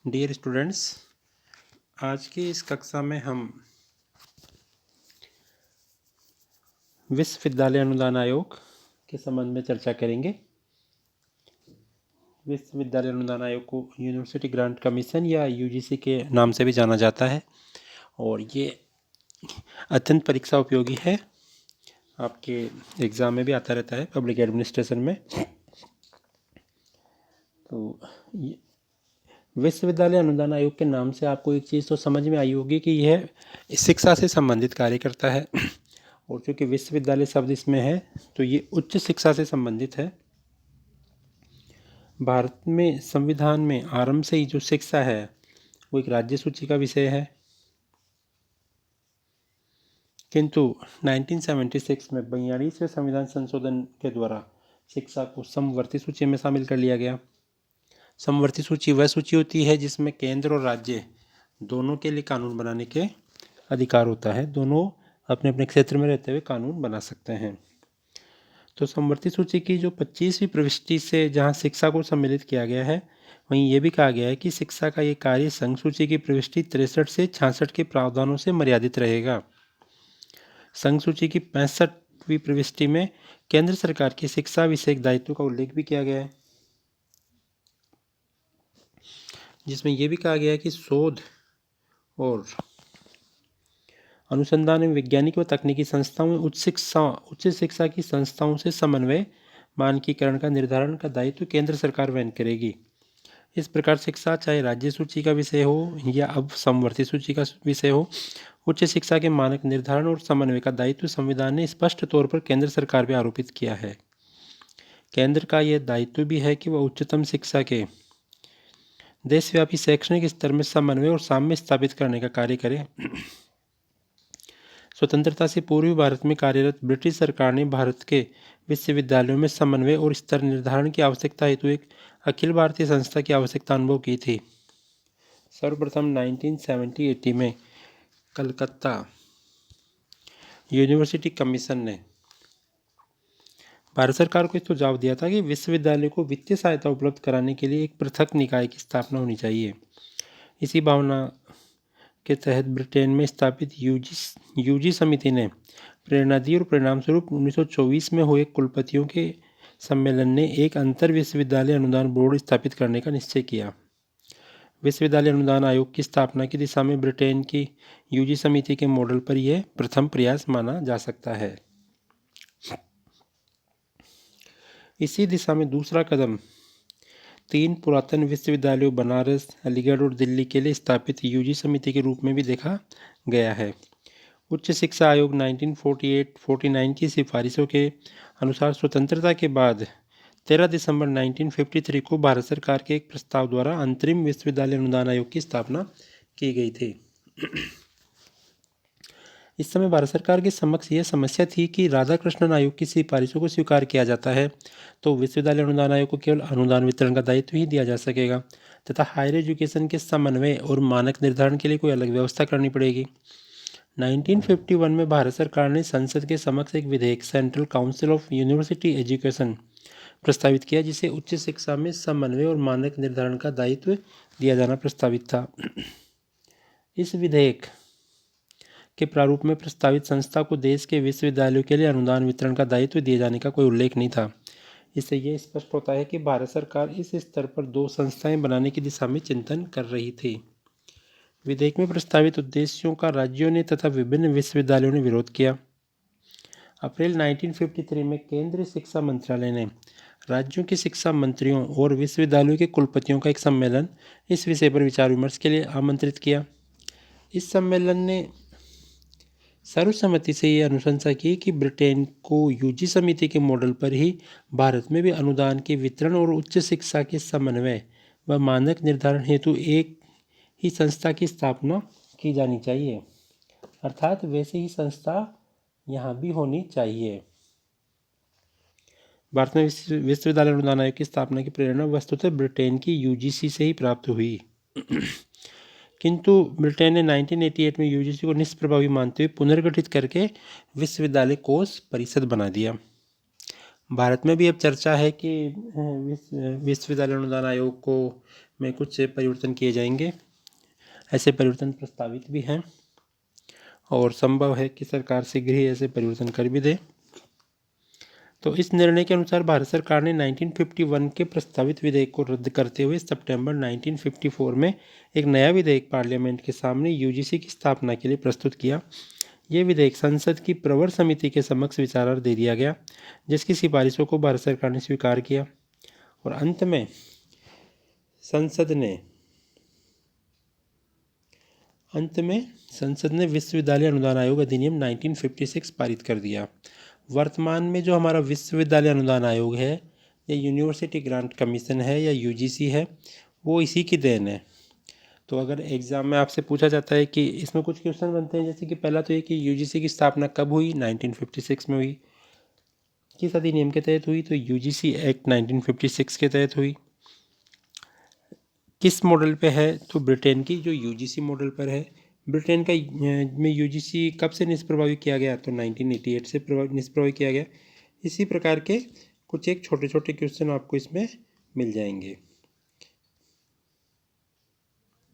Dear students, आज की इस कक्षा में हम विश्वविद्यालय अनुदान आयोग के संबंध में चर्चा करेंगे। विश्वविद्यालय अनुदान आयोग को यूनिवर्सिटी ग्रांट कमीशन या यूजीसी के नाम से भी जाना जाता है और ये अत्यंत परीक्षा उपयोगी है। आपके एग्ज़ाम में भी आता रहता है, पब्लिक एडमिनिस्ट्रेशन में। तो विश्वविद्यालय अनुदान आयोग के नाम से आपको एक चीज़ तो समझ में आई होगी कि यह शिक्षा से संबंधित कार्य करता है और चूँकि विश्वविद्यालय शब्द इसमें है तो ये उच्च शिक्षा से संबंधित है। भारत में संविधान में आरंभ से ही जो शिक्षा है वो एक राज्य सूची का विषय है, किंतु 1976 में 42वें संविधान संशोधन के द्वारा शिक्षा को समवर्ती सूची में शामिल कर लिया गया। समवर्ती सूची वह सूची होती है जिसमें केंद्र और राज्य दोनों के लिए कानून बनाने के अधिकार होता है। दोनों अपने अपने क्षेत्र में रहते हुए कानून बना सकते हैं। तो समवर्ती सूची की जो 25वीं प्रविष्टि से जहां शिक्षा को सम्मिलित किया गया है, वहीं ये भी कहा गया है कि शिक्षा का ये कार्य संघ सूची की प्रविष्टि 63 से 66 के प्रावधानों से मर्यादित रहेगा। संघ सूची की 65वीं प्रविष्टि में केंद्र सरकार की शिक्षा विषयक दायित्व का उल्लेख भी किया गया है, जिसमें यह भी कहा गया है कि शोध और अनुसंधान एवं वैज्ञानिक व तकनीकी संस्थाओं में उच्च शिक्षा की संस्थाओं से समन्वय मानकीकरण का निर्धारण का दायित्व केंद्र सरकार वहन करेगी। इस प्रकार शिक्षा चाहे राज्य सूची का विषय हो या अब समवर्ती सूची का विषय हो, उच्च शिक्षा के मानक निर्धारण और समन्वय का दायित्व संविधान ने स्पष्ट तौर पर केंद्र सरकार पर आरोपित किया है। केंद्र का यह दायित्व भी है कि वह उच्चतम शिक्षा के देशव्यापी शैक्षणिक स्तर में समन्वय और साम्य स्थापित करने का कार्य करे। स्वतंत्रता से पूर्वी भारत में कार्यरत ब्रिटिश सरकार ने भारत के विश्वविद्यालयों में समन्वय और स्तर निर्धारण की आवश्यकता हेतु एक अखिल भारतीय संस्था की आवश्यकता अनुभव की थी। सर्वप्रथम 1970-80 में कलकत्ता यूनिवर्सिटी कमीशन ने भारत सरकार को सुझाव दिया था कि विश्वविद्यालय को वित्तीय सहायता उपलब्ध कराने के लिए एक पृथक निकाय की स्थापना होनी चाहिए। इसी भावना के तहत ब्रिटेन में स्थापित यूजी समिति ने प्रेरणा दी और परिणाम स्वरूप 1924 में हुए कुलपतियों के सम्मेलन ने एक अंतर विश्वविद्यालय अनुदान बोर्ड स्थापित करने का निश्चय किया। विश्वविद्यालय अनुदान आयोग की स्थापना की दिशा में ब्रिटेन की यूजी समिति के मॉडल पर यह प्रथम प्रयास माना जा सकता है। इसी दिशा में दूसरा कदम 3 पुरातन विश्वविद्यालयों बनारस, अलीगढ़ और दिल्ली के लिए स्थापित यूजी समिति के रूप में भी देखा गया है। उच्च शिक्षा आयोग 1948-49 की सिफारिशों के अनुसार स्वतंत्रता के बाद 13 दिसंबर 1953 को भारत सरकार के एक प्रस्ताव द्वारा अंतरिम विश्वविद्यालय अनुदान आयोग की स्थापना की गई थी। इस समय भारत सरकार के समक्ष यह समस्या थी कि राधाकृष्णन आयोग की सिफारिशों को स्वीकार किया जाता है तो विश्वविद्यालय अनुदान आयोग को केवल अनुदान वितरण का दायित्व ही दिया जा सकेगा तथा हायर एजुकेशन के समन्वय और मानक निर्धारण के लिए कोई अलग व्यवस्था करनी पड़ेगी। 1951 में भारत सरकार ने संसद के समक्ष एक विधेयक central council of university education प्रस्तावित किया, जिसे उच्च शिक्षा में समन्वय और मानक निर्धारण का दायित्व दिया जाना प्रस्तावित था। इस विधेयक के प्रारूप में प्रस्तावित संस्था को देश के विश्वविद्यालयों के लिए अनुदान वितरण का दायित्व दिए जाने का कोई उल्लेख नहीं था। इससे यह स्पष्ट होता है कि भारत सरकार इस स्तर पर 2 संस्थाएं बनाने की दिशा में चिंतन कर रही थी। विधेयक में प्रस्तावित उद्देश्यों का राज्यों ने तथा विभिन्न विश्वविद्यालयों ने विरोध किया। अप्रैल 1953 में केंद्रीय शिक्षा मंत्रालय ने राज्यों के शिक्षा मंत्रियों और विश्वविद्यालयों के कुलपतियों का एक सम्मेलन इस विषय पर विचार विमर्श के लिए आमंत्रित किया। इस सम्मेलन ने सर्वसम्मति से यह अनुशंसा की कि ब्रिटेन को यूजी समिति के मॉडल पर ही भारत में भी अनुदान के वितरण और उच्च शिक्षा के समन्वय व मानक निर्धारण हेतु एक ही संस्था की स्थापना की जानी चाहिए, अर्थात वैसे ही संस्था यहाँ भी होनी चाहिए। भारत में विश्वविद्यालय अनुदान आयोग की स्थापना की प्रेरणा वस्तुतः ब्रिटेन की यूजीसी से ही प्राप्त हुई किंतु ब्रिटेन ने 1988 में यूजीसी को निष्प्रभावी मानते हुए पुनर्गठित करके विश्वविद्यालय कोष परिषद बना दिया। भारत में भी अब चर्चा है कि विश्वविद्यालय अनुदान आयोग को में कुछ परिवर्तन किए जाएंगे। ऐसे परिवर्तन प्रस्तावित भी हैं और संभव है कि सरकार शीघ्र ही ऐसे परिवर्तन कर भी दे। तो इस निर्णय के अनुसार भारत सरकार ने 1951 के प्रस्तावित विधेयक को रद्द करते हुए सितंबर 1954 में एक नया विधेयक पार्लियामेंट के सामने यूजीसी की स्थापना के लिए प्रस्तुत किया। यह विधेयक संसद की प्रवर समिति के समक्ष विचारार्थ दे दिया गया, जिसकी सिफारिशों को भारत सरकार ने स्वीकार किया और अंत में संसद ने विश्वविद्यालय अनुदान आयोग अधिनियम 1956 पारित कर दिया। वर्तमान में जो हमारा विश्वविद्यालय अनुदान आयोग है या यूनिवर्सिटी ग्रांट कमीशन है या यूजीसी है, वो इसी की देन है। तो अगर एग्ज़ाम में आपसे पूछा जाता है कि इसमें कुछ क्वेश्चन बनते हैं, जैसे कि पहला तो ये कि यूजीसी की स्थापना कब हुई, 1956 में हुई। किस अधिनियम के तहत हुई, तो यूजीसी एक्ट 1956 के तहत हुई। किस मॉडल पे है, तो ब्रिटेन की जो यूजीसी मॉडल पर है। ब्रिटेन का में यूजीसी कब से निष्प्रभावी किया गया, तो 1988 से निष्प्रभावी किया गया। इसी प्रकार के कुछ एक छोटे छोटे क्वेश्चन आपको इसमें मिल जाएंगे।